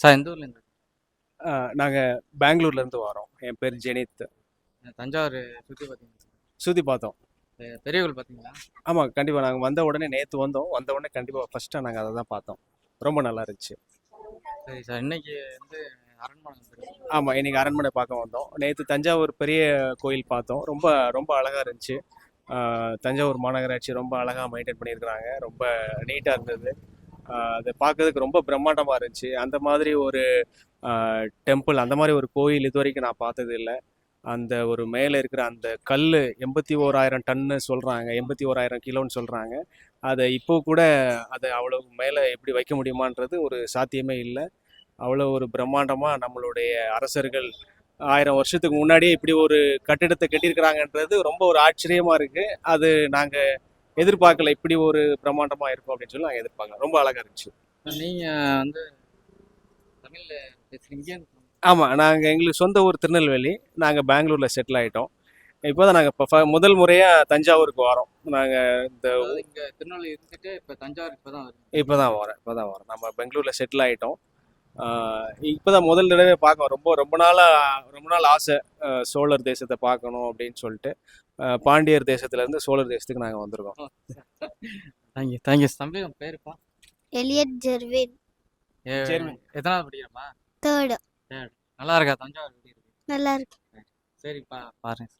Sir எந்த ஊர்லேருந்து? நாங்கள் பெங்களூர்லேருந்து வரோம். என் பேர் ஜெனித். தஞ்சாவூர் சுற்றி பார்த்தீங்களா? சுற்றி பார்த்தோம். பெரிய கோயில் பார்த்தீங்களா? ஆமாம், கண்டிப்பாக நாங்கள் வந்த உடனே நேற்று வந்த உடனே கண்டிப்பாக ஃபஸ்ட்டாக நாங்கள் அதை தான் பார்த்தோம். ரொம்ப நல்லா இருந்துச்சு. சரி சார், இன்னைக்கு வந்து அரண்மனை வந்துருக்கு. ஆமாம், இன்றைக்கி அரண்மனை பார்க்க வந்தோம். நேற்று தஞ்சாவூர் பெரிய கோயில் பார்த்தோம். ரொம்ப ரொம்ப அழகாக இருந்துச்சு. தஞ்சாவூர் மாநகராட்சி ரொம்ப அழகாக மெயின்டைன் பண்ணியிருக்கிறாங்க. ரொம்ப நீட்டாக இருந்தது. அதை பார்க்கறதுக்கு ரொம்ப பிரம்மாண்டமாக இருந்துச்சு. அந்த மாதிரி ஒரு டெம்பிள், அந்த மாதிரி ஒரு கோயில் இது வரைக்கும் நான் பார்த்தது இல்லை. அந்த ஒரு மேலே இருக்கிற அந்த கல் 81,000 டன்னு சொல்கிறாங்க, 81,000 கிலோன்னு சொல்கிறாங்க. அதை இப்போ கூட அதை அவ்வளோ மேலே எப்படி வைக்க முடியுமான்றது ஒரு சாத்தியமே இல்லை. அவ்வளோ ஒரு பிரம்மாண்டமாக நம்மளுடைய அரசர்கள் 1000 வருஷத்துக்கு முன்னாடியே இப்படி ஒரு கட்டிடத்தை கட்டியிருக்கிறாங்கன்றது ரொம்ப ஒரு ஆச்சரியமாக இருக்குது. அது நாங்கள் எதிர்பார்க்கல, இப்படி ஒரு பிரம்மாண்டமாக இருக்கும் அப்படின்னு சொல்லி நாங்கள் எதிர்பார்க்கல. ரொம்ப அழகாக இருந்துச்சு. நீங்கள் வந்து தமிழில் பேசுகிறீங்க? ஆமாம், நாங்கள் எங்களுக்கு சொந்த ஊர் திருநெல்வேலி. நாங்கள் பெங்களூரில் செட்டில் ஆகிட்டோம். இப்போ தான் நாங்கள் இப்போ முதல் முறையாக தஞ்சாவூருக்கு வரோம். நாங்கள் இந்த இங்கே திருநெல்வேலி இருந்துட்டு இப்போ தஞ்சாவூர் இப்போ தான் வரோம். நம்ம பெங்களூரில் செட்டில் ஆகிட்டோம். இப்போ தான் முதல் தடவை பார்க்கோம். ரொம்ப நாள் ஆசை சோழர் தேசத்தை பார்க்கணும் அப்படின்னு சொல்லிட்டு பாண்டியர் தேசத்துலேருந்து சோழர் தேசத்துக்கு நாங்கள் வந்திருக்கோம். தேங்க்யூ. தம்பி உன் பேருப்பா? எலியட் ஜெர்வின். எத்தனாவது படிக்கிறப்பா? தேர்டு. நல்லா இருக்கா தஞ்சாவூர்? நல்லா இருக்கு. சரிப்பா, பாருங்க.